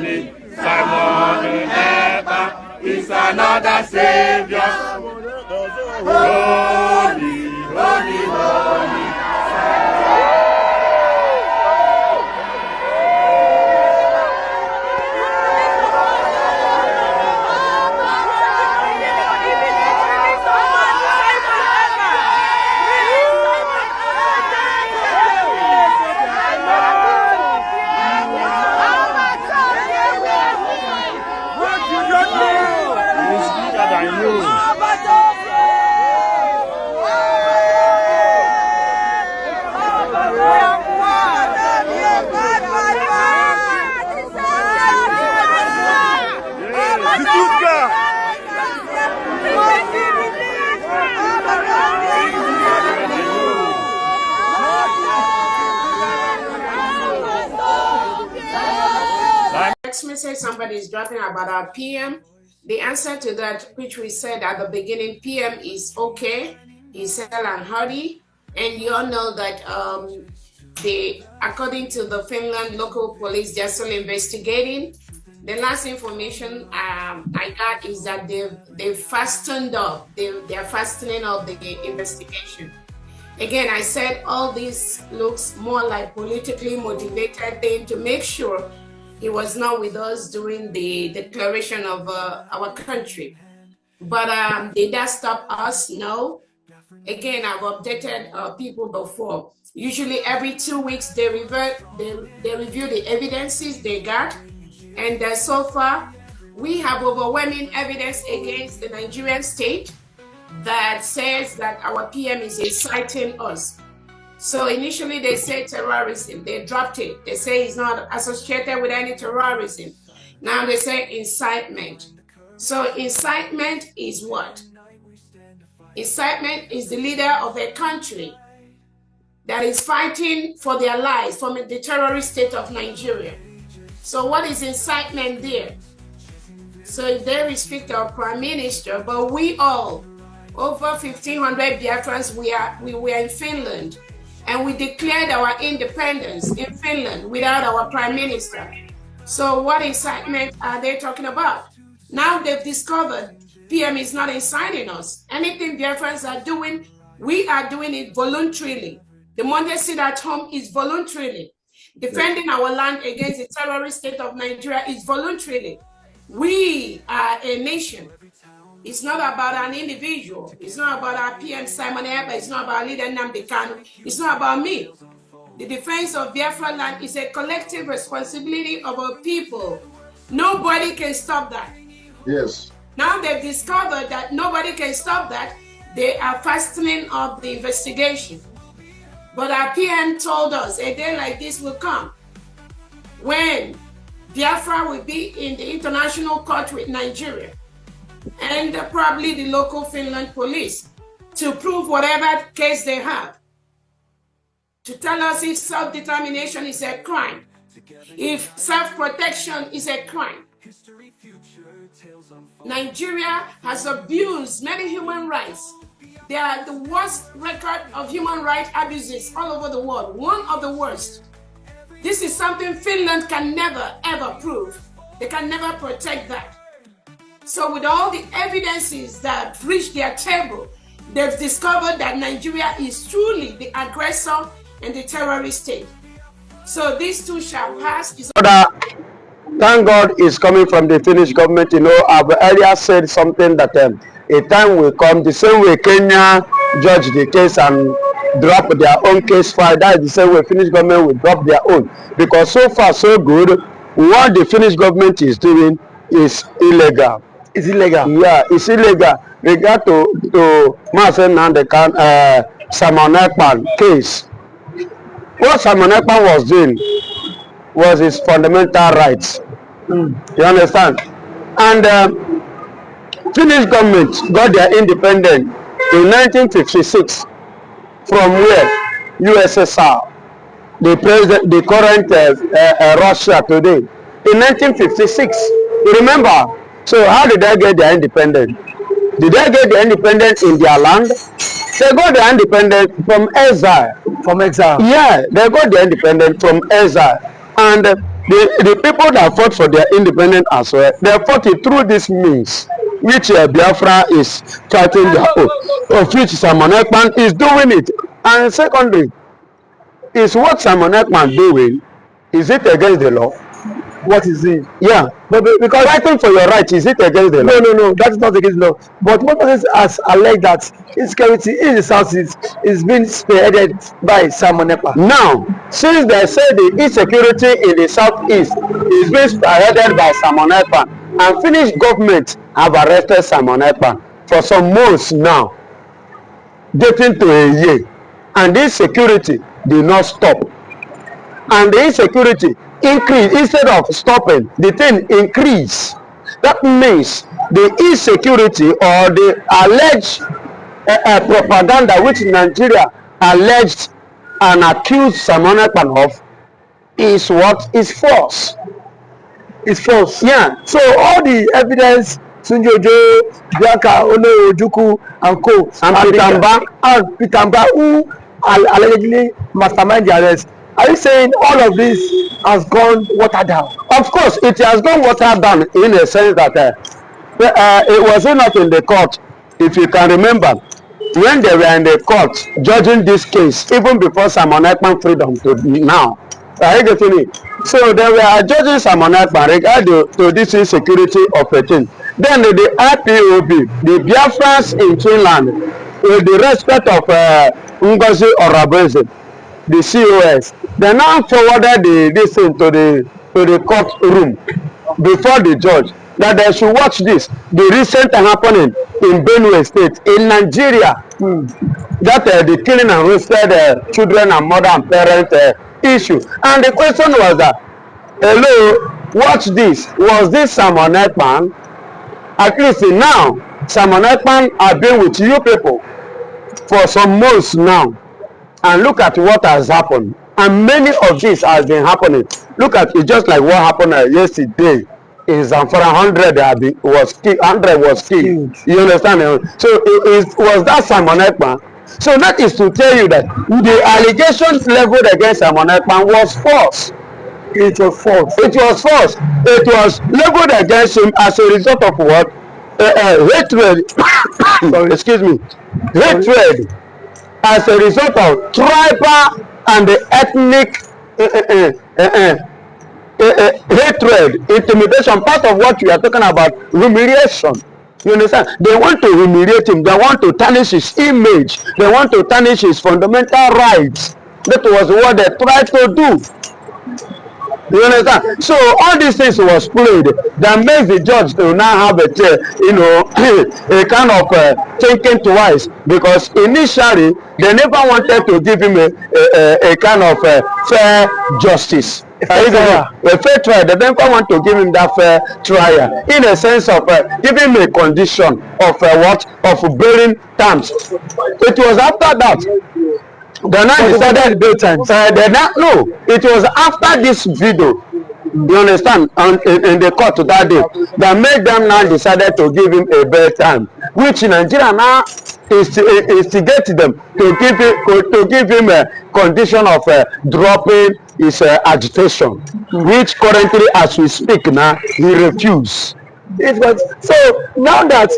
holy. Simon Ekpa is another Savior. Holy, holy, holy. Message somebody is dropping about our PM. The answer to that, which we said at the beginning, PM is okay, is hell and hearty, and you all know that according to the Finland local police, they're still investigating. The last information I got is that they fastened up, they're fastening up the investigation. Again, I said all this looks more like politically motivated thing to make sure he was not with us during the declaration of our country. But did that stop us? No. Again, I've updated people before. Usually every 2 weeks, they review the evidences they got. And so far, we have overwhelming evidence against the Nigerian state that says that our PM is inciting us. So initially they say terrorism, they dropped it. They say he's not associated with any terrorism. Now they say incitement. So incitement is what? Incitement is the leader of a country that is fighting for their lives from the terrorist state of Nigeria. So what is incitement there? So they restrict our prime minister, but we all, over 1,500 Biafrans, we were in Finland. And we declared our independence in Finland without our prime minister. So what incitement are they talking about? Now they've discovered PM is not inciting us. Anything Biafrans are doing, we are doing it voluntarily. The one they sit at home is voluntarily. Defending our land against the terrorist state of Nigeria is voluntarily. We are a nation. It's not about an individual. It's not about our PM Simon Ekpa. It's not about leader Nnamdi Kanu. It's not about me. The defense of Biafra land is a collective responsibility of our people. Nobody can stop that. Yes. Now they've discovered that nobody can stop that. They are fastening up the investigation. But our PM told us a day like this will come when Biafra will be in the international court with Nigeria and probably the local Finland police to prove whatever case they have, to tell us if self-determination is a crime, if self-protection is a crime. Nigeria has abused many human rights. They are the worst record of human rights abuses all over the world, one of the worst. This is something Finland can never, ever prove. They can never protect that. So with all the evidences that reached their table, they've discovered that Nigeria is truly the aggressor and the terrorist state. So these two shall pass. Thank God is coming from the Finnish government. You know, I've earlier said something that a time will come, the same way Kenya judge the case and drop their own case file, that is the same way Finnish government will drop their own. Because so far so good, what the Finnish government is doing is illegal. It's illegal. Yeah, it's illegal. Regard to Marcel Nandekan, Simon Ekpa case. What Simon Ekpa was doing was his fundamental rights. You understand? And Finnish government got their independence in 1956 from where? USSR. The current Russia today. In 1956. You remember? So how did they get their independence? Did they get their independence in their land? They got their independence from exile. From exile? Yeah, they got their independence from exile. And the people that fought for their independence as well, they fought it through this means, which Biafra is fighting their own, of which Simon Ekpa is doing it. And secondly, is what Simon Ekpa doing, is it against the law? What is it? Yeah, but because fighting for your right, is it against the law? No, that is not against the law. But what has alleged that insecurity in the south is being spearheaded by Simon Ekpa. Now, since they say the insecurity in the southeast is being spearheaded by Simon Ekpa, and Finnish government have arrested Simon Ekpa for some months now, dating to a year, and this security did not stop, and the insecurity increase instead of stopping, the thing increase. That means the insecurity or the alleged propaganda which Nigeria alleged and accused Simon Ekpa of is what is false. It's false. Yeah. So all the evidence, Sunjojo, Bianca, Ojukwu, and co, and Pitamba, who allegedly mastermind the arrest. Are you saying all of this has gone watered down? Of course, it has gone watered down in a sense that it was not in the court. If you can remember, when they were in the court judging this case, even before Simon Ekpa freedom to now, are you getting it? So they were judging Simon Ekpa regarding to this insecurity of a thing. Then the IPOB, the Biafrans in Finland, with the respect of Ngozi Orabeze, the COS, they now forwarded this thing to the courtroom before the judge that they should watch this. The recent happening in Benue State in Nigeria, that the killing and roasted children and mother and parent issue. And the question was that, hello, watch this. Was this Simon Ekpa? At least now, Simon Ekpa have been with you people for some months now. And look at what has happened. And many of this has been happening. Look at it, just like what happened yesterday in Zamfara. 100 was killed. You understand? So it was that Simon Ekpa. So that is to tell you that the allegations leveled against Simon Ekpa was false. It was false. It was false. It was leveled against him as a result of what? Hatred. Excuse me. Hatred. As a result of tribal and ethnic hatred, intimidation, part of what we are talking about, humiliation. You understand? They want to humiliate him. They want to tarnish his image. They want to tarnish his fundamental rights. That was what they tried to do. You understand? So all these things was played that makes the judge to now have a kind of thinking twice, because initially they never wanted to give him a kind of fair justice. A fair trial. They never want to give him that fair trial in a sense of giving him a condition of of bearing terms. It was after that. They now decided it was after this video, you understand, in the court that day, that made them now decided to give him a bail time, which Nigeria now instigate them to give him a condition of dropping his agitation, which currently, as we speak now, he refused. It was so. Now that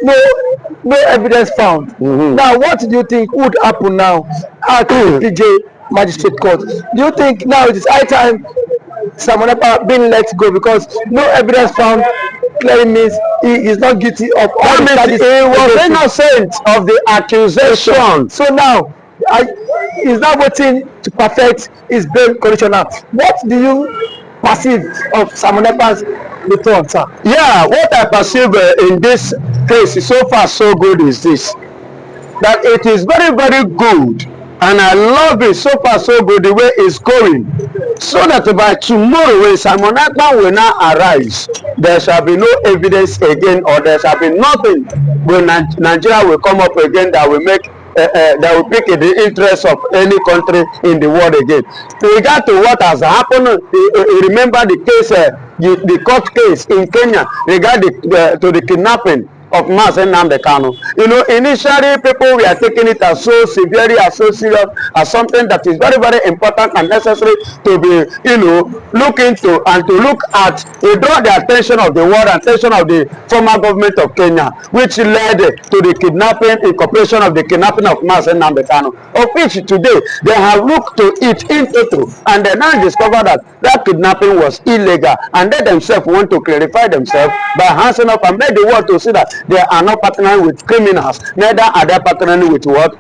no evidence found. Now what do you think would happen now at PJ Magistrate Court? Do you think now it is high time Simon Ekpa being let go, because no evidence found clearly means he is not guilty of all the charges? He was innocent of the accusation. So now he's now waiting to perfect his bail condition. Now what do you perceive of Simon Ekpa's return, sir? Yeah, what I perceive in this case so far so good is this, that it is very, very good, and I love it so far so good the way it's going, so that by tomorrow when Simon Ekpa will now arise, there shall be no evidence again, or there shall be nothing when Nigeria will come up again that will make that will pick in the interest of any country in the world again. With regard to what has happened, remember the case, the court case in Kenya regarding to the kidnapping of Mazi Nnamdi Kanu. You know, initially people were taking it as so severely, as so serious, as something that is very, very important and necessary to be, you know, look into and to look at. It draw the attention of the world and attention of the former government of Kenya, which led to the kidnapping, incorporation of the kidnapping of Mazi Nnamdi Kanu, of which today they have looked to it in total, and they now discover that that kidnapping was illegal, and they themselves want to clarify themselves by handsing up and make the world to see that they are not partnering with criminals, neither are they partnering with what?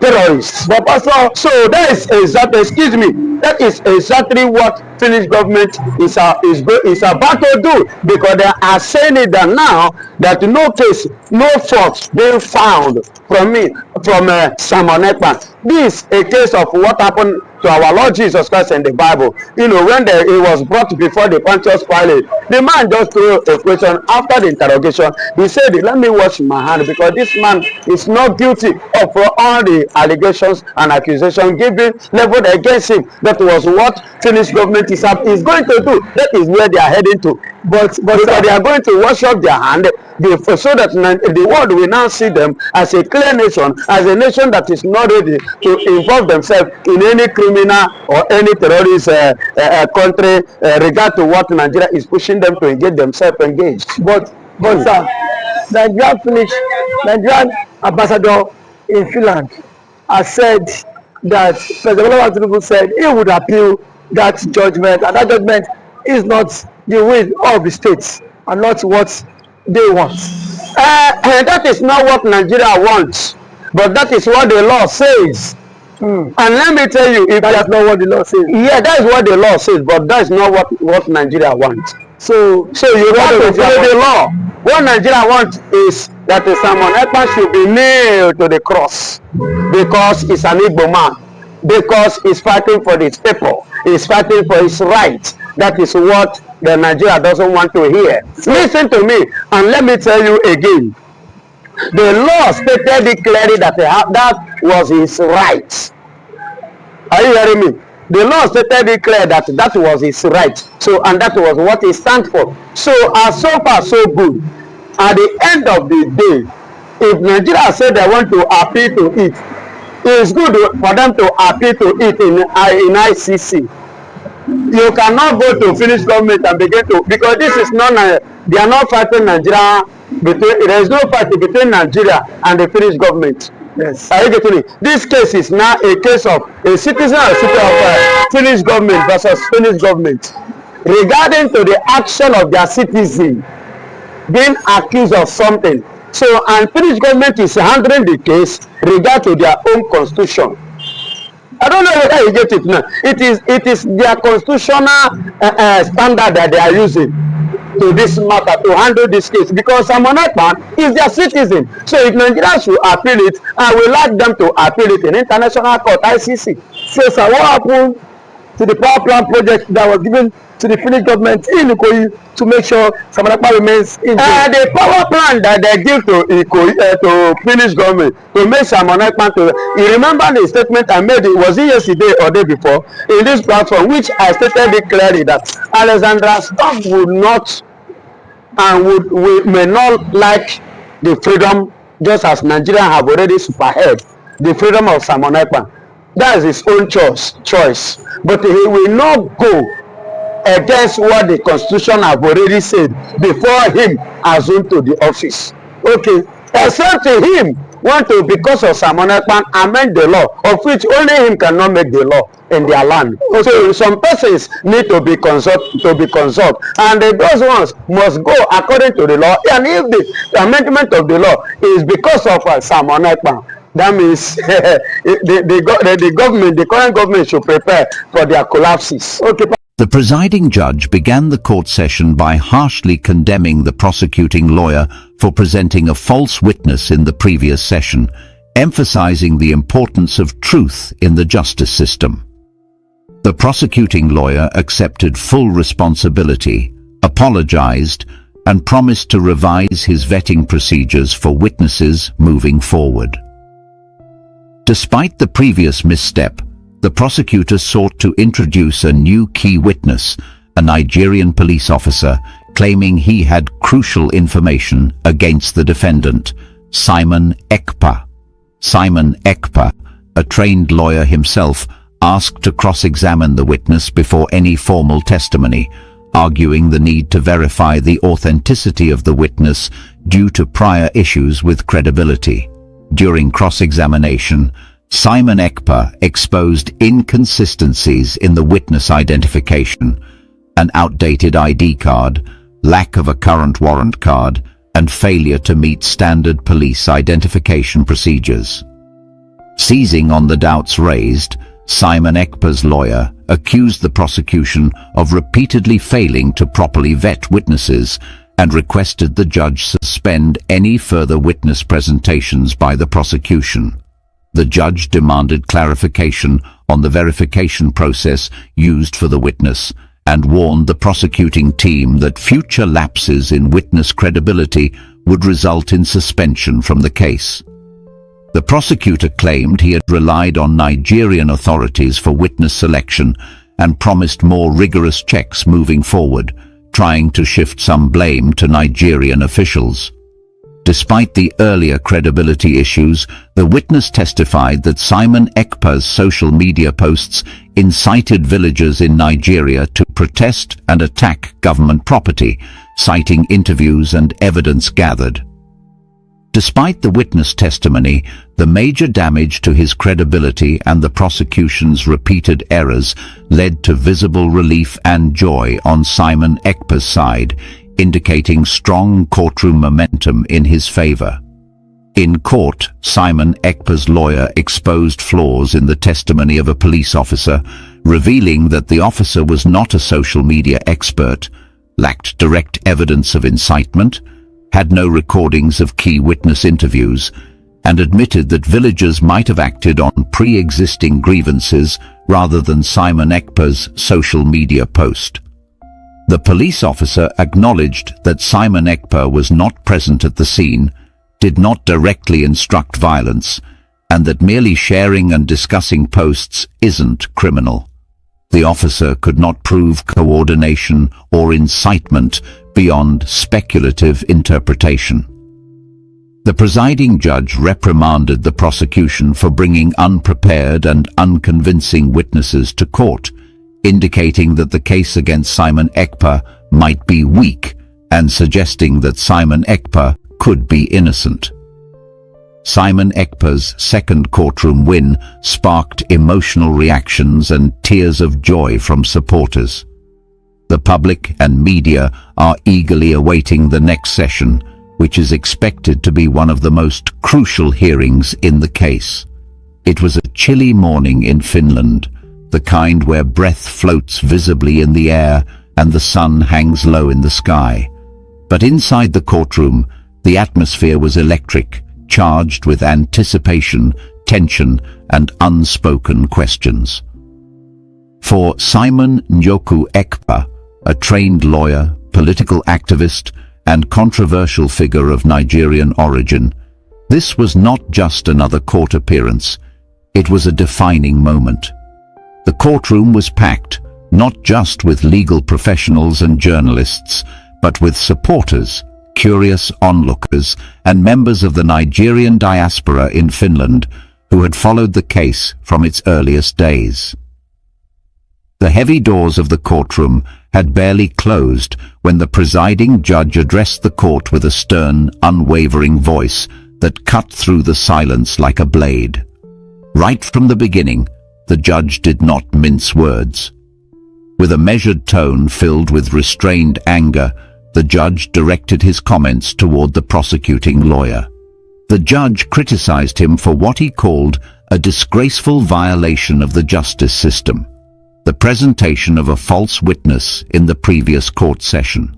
Terrorists. But also, so that is exactly, excuse me, that is exactly what Finnish government is about to do, because they are saying it that now that no case, no fault being found from Simon Ekpa. This is a case of what happened to our Lord Jesus Christ in the Bible. You know, when he was brought before the Pontius Pilate, the man just threw a question after the interrogation. He said, let me wash my hand, because this man is not guilty of all the allegations and accusations given leveled against him. That was what Finnish government is going to do. That is where they are heading to. But they are going to wash up their hand so that the world will now see them as a clear nation, as a nation that is not ready to involve themselves in any criminal or any terrorist country, regard to what Nigeria is pushing them to engage themselves engaged. But sir, Nigerian ambassador in Finland has said that President Tinubu said he would appeal that judgment, and that judgment is not the will of the states and not what they want. That is not what Nigeria wants, but that is what the law says. And let me tell you, if that's not what the law says. Yeah, that is what the law says, but that is not what Nigeria wants. So you want to follow the law. What Nigeria wants is that Simon Ekpa should be nailed to the cross, because he's an Igbo man, because he's fighting for his people, he's fighting for his rights. That is what the Nigeria doesn't want to hear. Listen to me, and let me tell you again. The law stated clearly that that was his right. Are you hearing me? The law stated clear that that was his right. So, and that was what he stands for. So, so far so good. At the end of the day, if Nigeria said they want to appeal to it, it's good for them to appeal to it in ICC. You cannot go to Finnish government and begin to, because this is not, they are not fighting Nigeria, there is no fight between Nigeria and the Finnish government. Yes. Are you getting it? This case is now a case of a citizen or citizen of Finnish government versus Finnish government regarding to the action of their citizen being accused of something. So, and Finnish government is handling the case regard to their own constitution. I don't know whether you get it now. It is their constitutional standard that they are using to this matter, to handle this case, because Simon Ekpa is their citizen. So if Nigeria should appeal it, I will like them to appeal it in international court, ICC. So sir, what happened to the power plant project that was given to the Finnish government in Ikoyi to make sure Simon Ekpa remains in jail? The power plant that they give to Ikoyi, to Finnish government to make Simon Ekpa to, you remember the statement I made, was it yesterday or day before, in this platform, which I stated it clearly that Alexandra Stuff would not and may not like the freedom, just as Nigeria have already superhed the freedom of Simon Ekpa. That is his own choice. But he will not go against what the constitution have already said before him assumed to the office. Okay, except him want to, because of Simon Ekpa, amend the law, of which only him cannot make the law in their land. Okay. So some persons need to be consulted, and those ones must go according to the law. And if the amendment of the law is because of Simon Ekpa, that means the government, the current government, should prepare for their collapses. Okay. The presiding judge began the court session by harshly condemning the prosecuting lawyer for presenting a false witness in the previous session, emphasizing the importance of truth in the justice system. The prosecuting lawyer accepted full responsibility, apologized, and promised to revise his vetting procedures for witnesses moving forward. Despite the previous misstep, the prosecutor sought to introduce a new key witness, a Nigerian police officer, claiming he had crucial information against the defendant, Simon Ekpa. Simon Ekpa, a trained lawyer himself, asked to cross-examine the witness before any formal testimony, arguing the need to verify the authenticity of the witness due to prior issues with credibility. During cross-examination, Simon Ekpa exposed inconsistencies in the witness identification, an outdated ID card, lack of a current warrant card, and failure to meet standard police identification procedures. Seizing on the doubts raised, Simon Ekpa's lawyer accused the prosecution of repeatedly failing to properly vet witnesses and requested the judge suspend any further witness presentations by the prosecution. The judge demanded clarification on the verification process used for the witness and warned the prosecuting team that future lapses in witness credibility would result in suspension from the case. The prosecutor claimed he had relied on Nigerian authorities for witness selection and promised more rigorous checks moving forward, trying to shift some blame to Nigerian officials. Despite the earlier credibility issues, the witness testified that Simon Ekpa's social media posts incited villagers in Nigeria to protest and attack government property, citing interviews and evidence gathered. Despite the witness testimony, the major damage to his credibility and the prosecution's repeated errors led to visible relief and joy on Simon Ekpa's side, indicating strong courtroom momentum in his favor. In court, Simon Ekpa's lawyer exposed flaws in the testimony of a police officer, revealing that the officer was not a social media expert, lacked direct evidence of incitement, had no recordings of key witness interviews, and admitted that villagers might have acted on pre-existing grievances rather than Simon Ekpa's social media post. The police officer acknowledged that Simon Ekpa was not present at the scene, did not directly instruct violence, and that merely sharing and discussing posts isn't criminal. The officer could not prove coordination or incitement beyond speculative interpretation. The presiding judge reprimanded the prosecution for bringing unprepared and unconvincing witnesses to court, indicating that the case against Simon Ekpa might be weak and suggesting that Simon Ekpa could be innocent. Simon Ekpa's second courtroom win sparked emotional reactions and tears of joy from supporters. The public and media are eagerly awaiting the next session, which is expected to be one of the most crucial hearings in the case. It was a chilly morning in Finland, the kind where breath floats visibly in the air and the sun hangs low in the sky. But inside the courtroom, the atmosphere was electric, charged with anticipation, tension, and unspoken questions. For Simon Ojukwu Ekpa, a trained lawyer, political activist, and controversial figure of Nigerian origin, this was not just another court appearance, it was a defining moment. The courtroom was packed, not just with legal professionals and journalists, but with supporters, curious onlookers, and members of the Nigerian diaspora in Finland who had followed the case from its earliest days. The heavy doors of the courtroom had barely closed when the presiding judge addressed the court with a stern, unwavering voice that cut through the silence like a blade. Right from the beginning, the judge did not mince words. With a measured tone filled with restrained anger, the judge directed his comments toward the prosecuting lawyer. The judge criticized him for what he called a disgraceful violation of the justice system, the presentation of a false witness in the previous court session.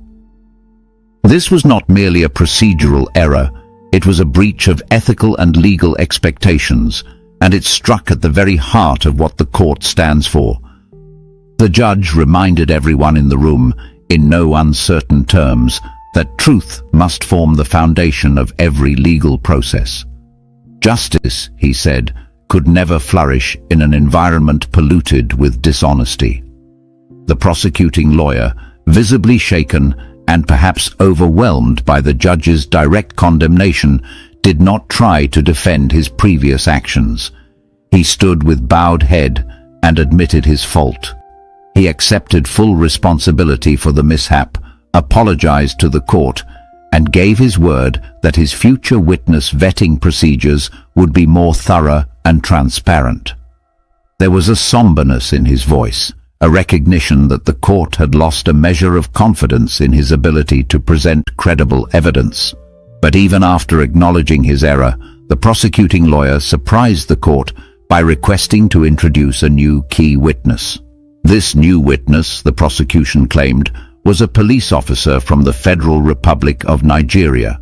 This was not merely a procedural error, it was a breach of ethical and legal expectations, and it struck at the very heart of what the court stands for. The judge reminded everyone in the room, in no uncertain terms, that truth must form the foundation of every legal process. Justice, he said, could never flourish in an environment polluted with dishonesty. The prosecuting lawyer, visibly shaken, and perhaps overwhelmed by the judge's direct condemnation, did not try to defend his previous actions. He stood with bowed head and admitted his fault. He accepted full responsibility for the mishap, apologized to the court, and gave his word that his future witness vetting procedures would be more thorough and transparent. There was a somberness in his voice, a recognition that the court had lost a measure of confidence in his ability to present credible evidence. But even after acknowledging his error, the prosecuting lawyer surprised the court by requesting to introduce a new key witness. This new witness, the prosecution claimed, was a police officer from the Federal Republic of Nigeria.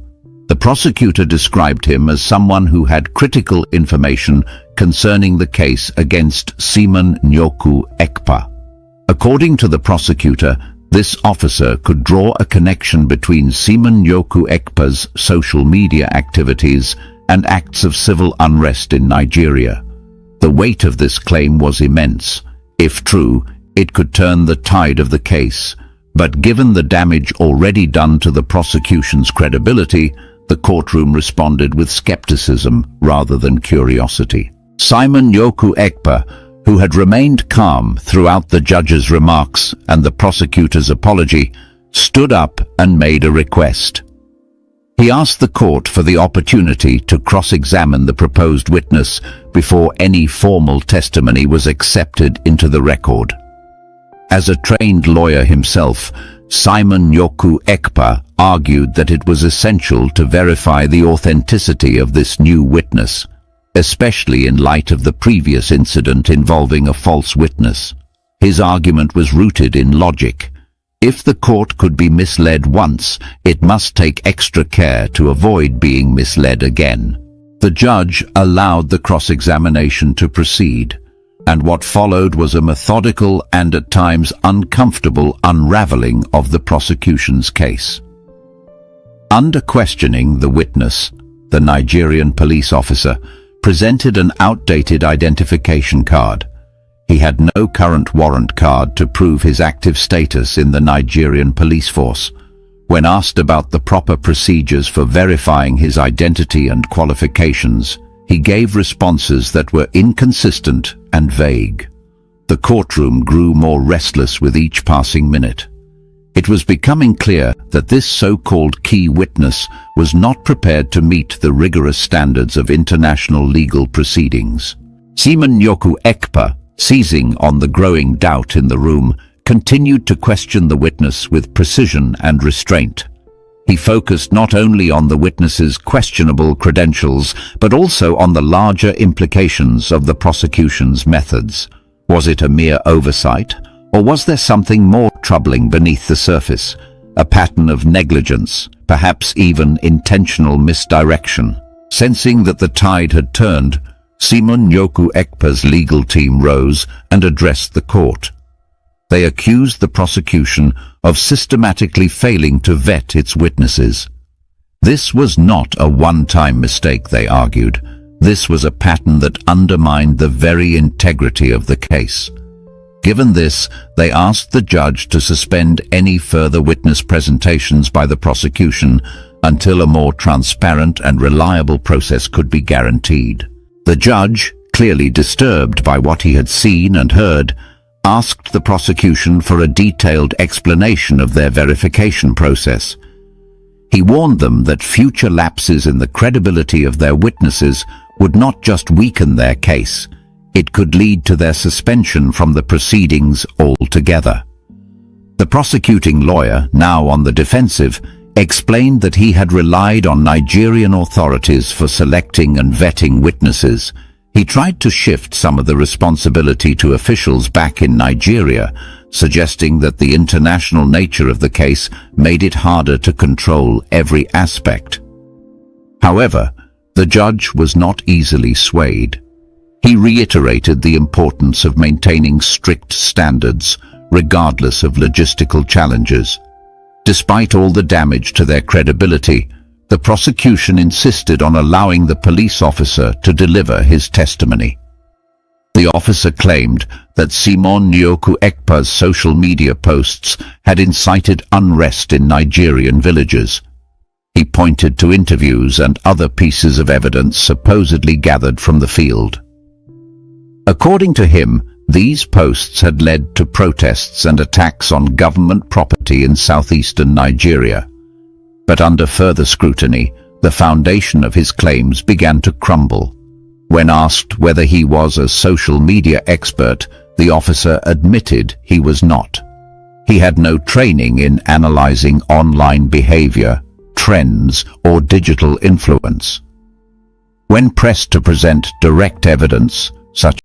The prosecutor described him as someone who had critical information concerning the case against Simon Ojukwu Ekpa. According to the prosecutor, this officer could draw a connection between Simon Ojukwu Ekpa's social media activities and acts of civil unrest in Nigeria. The weight of this claim was immense. If true, it could turn the tide of the case. But given the damage already done to the prosecution's credibility, the courtroom responded with skepticism rather than curiosity. Simon Ojukwu Ekpa, who had remained calm throughout the judge's remarks and the prosecutor's apology, stood up and made a request. He asked the court for the opportunity to cross-examine the proposed witness before any formal testimony was accepted into the record. As a trained lawyer himself, Simon Ojukwu Ekpa argued that it was essential to verify the authenticity of this new witness, especially in light of the previous incident involving a false witness. His argument was rooted in logic. If the court could be misled once, it must take extra care to avoid being misled again. The judge allowed the cross-examination to proceed, and what followed was a methodical and at times uncomfortable unraveling of the prosecution's case. Under questioning, the witness, the Nigerian police officer, presented an outdated identification card. He had no current warrant card to prove his active status in the Nigerian police force. When asked about the proper procedures for verifying his identity and qualifications, he gave responses that were inconsistent and vague. The courtroom grew more restless with each passing minute. It was becoming clear that this so-called key witness was not prepared to meet the rigorous standards of international legal proceedings. Simon Ojukwu Ekpa, seizing on the growing doubt in the room, continued to question the witness with precision and restraint. He focused not only on the witness's questionable credentials, but also on the larger implications of the prosecution's methods. Was it a mere oversight, or was there something more troubling beneath the surface? A pattern of negligence, perhaps even intentional misdirection? Sensing that the tide had turned, Simon Ojukwu Ekpa's legal team rose and addressed the court. They accused the prosecution of systematically failing to vet its witnesses. This was not a one-time mistake, they argued. This was a pattern that undermined the very integrity of the case. Given this, they asked the judge to suspend any further witness presentations by the prosecution until a more transparent and reliable process could be guaranteed. The judge, clearly disturbed by what he had seen and heard, asked the prosecution for a detailed explanation of their verification process. He warned them that future lapses in the credibility of their witnesses would not just weaken their case, it could lead to their suspension from the proceedings altogether. The prosecuting lawyer, now on the defensive, explained that he had relied on Nigerian authorities for selecting and vetting witnesses. He tried to shift some of the responsibility to officials back in Nigeria, suggesting that the international nature of the case made it harder to control every aspect. However, the judge was not easily swayed. He reiterated the importance of maintaining strict standards, regardless of logistical challenges. Despite all the damage to their credibility, the prosecution insisted on allowing the police officer to deliver his testimony. The officer claimed that Simon Ojukwu Ekpa's social media posts had incited unrest in Nigerian villages. He pointed to interviews and other pieces of evidence supposedly gathered from the field. According to him, these posts had led to protests and attacks on government property in southeastern Nigeria. But under further scrutiny, the foundation of his claims began to crumble. When asked whether he was a social media expert, the officer admitted he was not. He had no training in analyzing online behavior, trends, or digital influence. When pressed to present direct evidence, such